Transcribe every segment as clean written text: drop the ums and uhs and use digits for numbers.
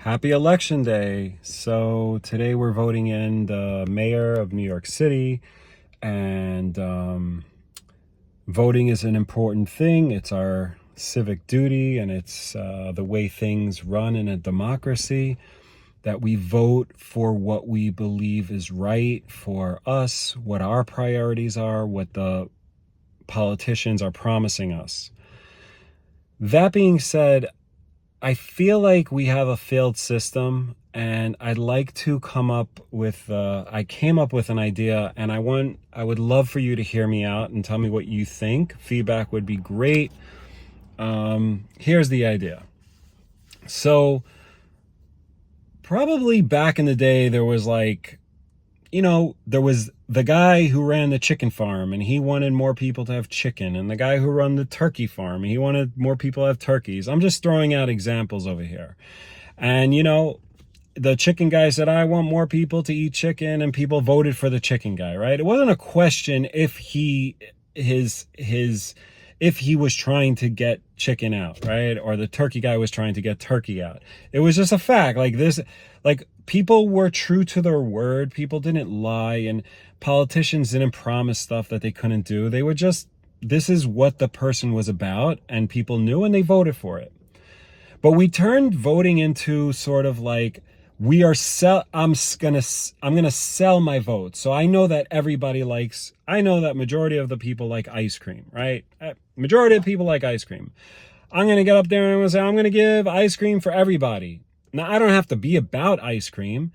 Happy Election Day. So today we're voting in the mayor of New York City, and voting is an important thing. It's our civic duty, and it's the way things run in a democracy, that we vote for what we believe is right for us, what our priorities are, what the politicians are promising us. That being said, I feel like we have a failed system, and I'd like to come up with, I came up with an idea, and I would love for you to hear me out and tell me what you think. Feedback would be great. Here's the idea. So probably back in the day, there was there was the guy who ran the chicken farm, and he wanted more people to have chicken, and the guy who ran the turkey farm, and he wanted more people to have turkeys. I'm just throwing out examples over here. And the chicken guy said, I want more people to eat chicken, and people voted for the chicken guy, right? It wasn't a question if he was trying to get chicken out, right? Or the turkey guy was trying to get turkey out. It was just a fact. People were true to their word. People didn't lie, and politicians didn't promise stuff that they couldn't do. They were just, this is what the person was about, and people knew, and they voted for it. But we turned voting into sort of like, I'm gonna sell my vote. So I know that majority of the people like ice cream, right? Majority of people like ice cream. I'm gonna get up there and I'm gonna say, I'm gonna give ice cream for everybody. Now, I don't have to be about ice cream.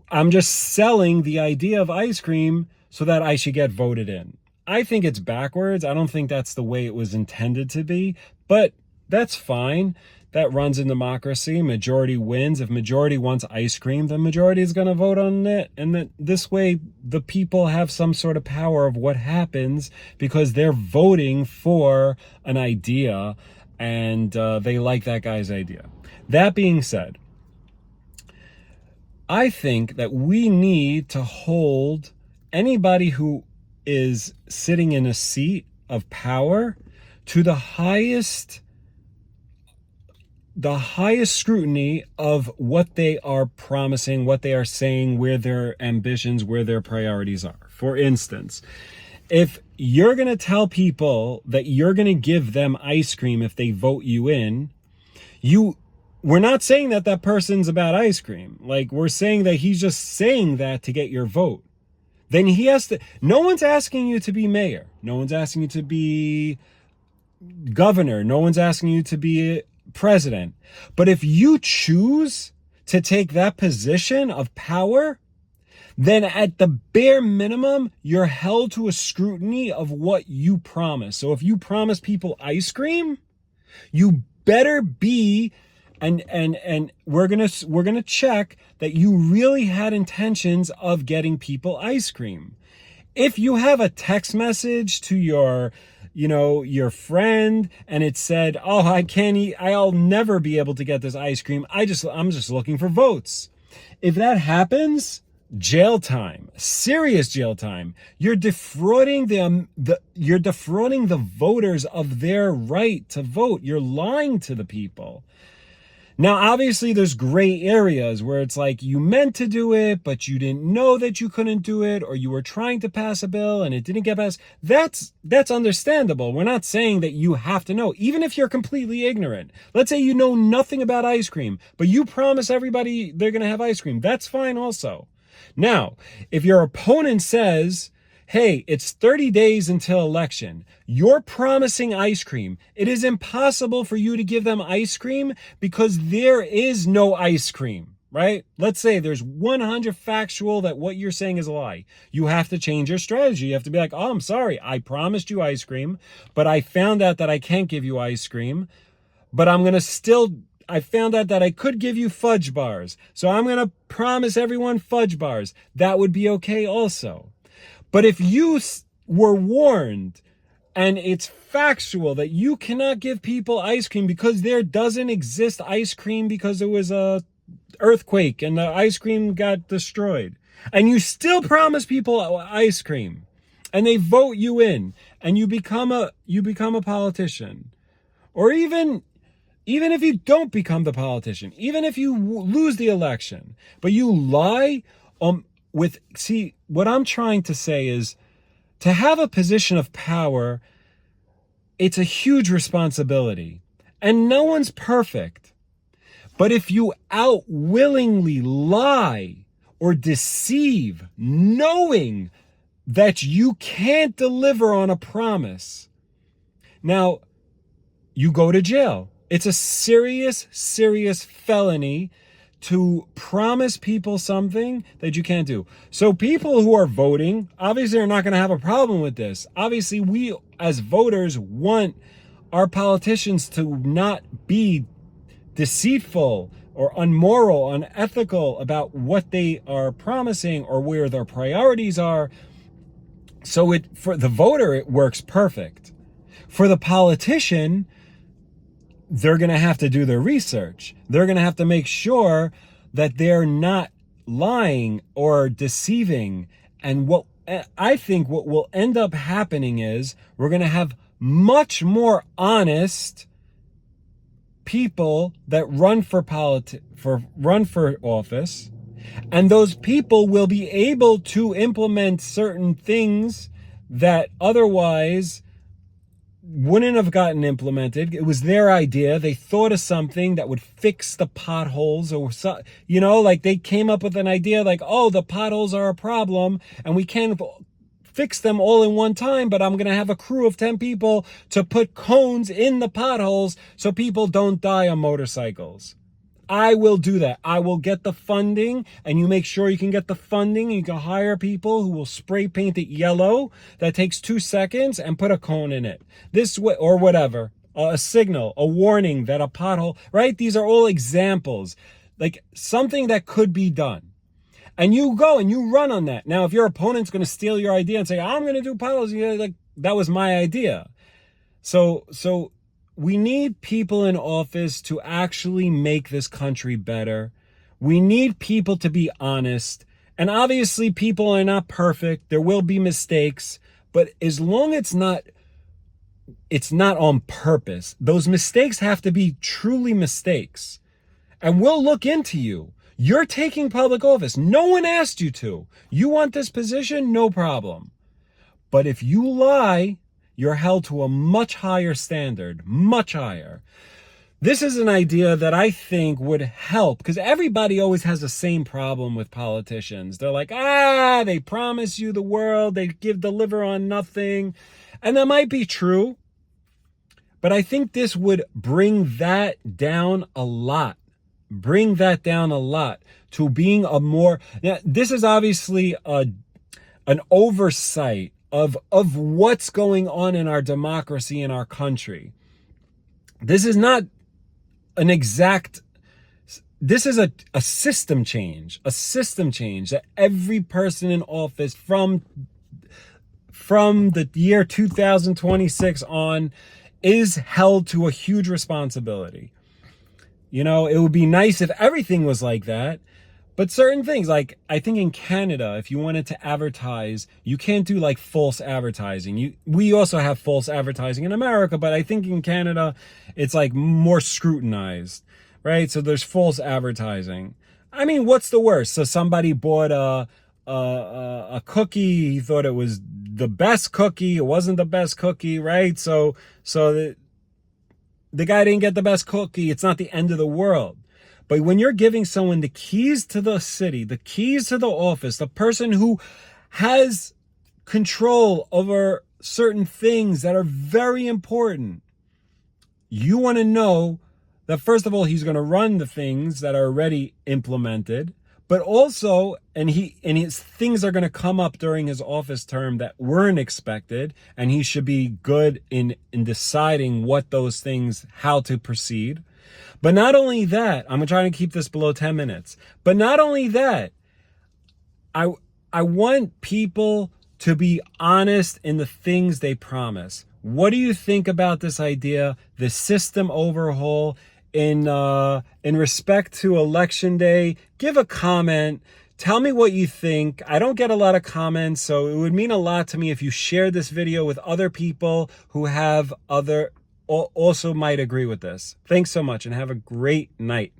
I'm just selling the idea of ice cream so that I should get voted in. I think it's backwards. I don't think that's the way it was intended to be, but that's fine. That runs in democracy. Majority wins. If majority wants ice cream, then majority is going to vote on it. And this way, the people have some sort of power of what happens because they're voting for an idea, and they like that guy's idea. That being said, I think that we need to hold anybody who is sitting in a seat of power to the highest scrutiny of what they are promising, what they are saying, where their ambitions, where their priorities are. For instance, if you're going to tell people that you're going to give them ice cream if they vote you in, we're not saying that that person's about ice cream. Like, we're saying that he's just saying that to get your vote. Then he has to, no one's asking you to be mayor. No one's asking you to be governor. No one's asking you to be president. But if you choose to take that position of power, then at the bare minimum, you're held to a scrutiny of what you promise. So if you promise people ice cream, you better be, and we're gonna check that you really had intentions of getting people ice cream. If you have a text message to your friend and it said, oh, I can't eat, I'll never be able to get this ice cream, I'm just looking for votes. If that happens, jail time, serious jail time. You're defrauding you're defrauding the voters of their right to vote. You're lying to the people. Now, obviously, there's gray areas where it's like you meant to do it, but you didn't know that you couldn't do it, or you were trying to pass a bill and it didn't get passed. That's understandable. We're not saying that you have to know, even if you're completely ignorant. Let's say you know nothing about ice cream, but you promise everybody they're going to have ice cream. That's fine also. Now, if your opponent says, hey, it's 30 days until election, you're promising ice cream, it is impossible for you to give them ice cream because there is no ice cream, right? Let's say there's 100 factual that what you're saying is a lie. You have to change your strategy. You have to be like, oh, I'm sorry, I promised you ice cream, but I found out that I can't give you ice cream, but I found out that I could give you fudge bars, so I'm going to promise everyone fudge bars. That would be okay also. But if you were warned and it's factual that you cannot give people ice cream because there doesn't exist ice cream because there was a earthquake and the ice cream got destroyed, and you still promise people ice cream and they vote you in and you become a politician, or even even if you don't become the politician, even if you lose the election, but you lie see, what I'm trying to say is, to have a position of power, it's a huge responsibility, and no one's perfect. But if you willingly lie or deceive, knowing that you can't deliver on a promise, now you go to jail. It's a serious, serious felony to promise people something that you can't do. So people who are voting, obviously, are not going to have a problem with this. Obviously, we as voters want our politicians to not be deceitful or unmoral, unethical about what they are promising or where their priorities are. So for the voter, it works perfect. For the politician, they're going to have to do their research. They're going to have to make sure that they're not lying or deceiving. And what I think what will end up happening is we're going to have much more honest people that run for office, and those people will be able to implement certain things that otherwise wouldn't have gotten implemented. It was their idea. They thought of something that would fix the potholes, or so, like they came up with an idea like, oh, the potholes are a problem and we can't fix them all in one time, but I'm going to have a crew of 10 people to put cones in the potholes so people don't die on motorcycles. I will do that. I will get the funding, and you make sure you can get the funding. You can hire people who will spray paint it yellow. That takes 2 seconds, and put a cone in it. This way, or whatever, a signal, a warning that a pothole, right? These are all examples, like something that could be done. And you go and you run on that. Now, if your opponent's going to steal your idea and say, I'm going to do potholes, like, that was my idea. So we need people in office to actually make this country better. We need people to be honest. And obviously, people are not perfect. There will be mistakes. But as long as it's not on purpose, those mistakes have to be truly mistakes. And we'll look into you. You're taking public office. No one asked you to. You want this position? No problem. But if you lie, you're held to a much higher standard, much higher. This is an idea that I think would help, because everybody always has the same problem with politicians. They're like, they promise you the world, they deliver on nothing. And that might be true, but I think this would bring that down a lot. Bring that down a lot to being a more, now, this is obviously an oversight of what's going on in our democracy in our country. This is not an exact, this is a system change, that every person in office from the year 2026 on is held to a huge responsibility. It would be nice if everything was like that. But certain things, like I think in Canada, if you wanted to advertise, you can't do like false advertising. We also have false advertising in America, but I think in Canada, it's like more scrutinized, right? So there's false advertising. I mean, what's the worst? So somebody bought a cookie. He thought it was the best cookie. It wasn't the best cookie, right? So the guy didn't get the best cookie. It's not the end of the world. But when you're giving someone the keys to the city, the keys to the office, the person who has control over certain things that are very important, you want to know that, first of all, he's going to run the things that are already implemented, but also, and his things are going to come up during his office term that weren't expected, and he should be good in deciding what those things, how to proceed. But not only that, I'm trying to keep this below 10 minutes. But not only that, I want people to be honest in the things they promise. What do you think about this idea, the system overhaul in respect to Election Day? Give a comment. Tell me what you think. I don't get a lot of comments, so it would mean a lot to me if you shared this video with other people who have other also might agree with this. Thanks so much and have a great night.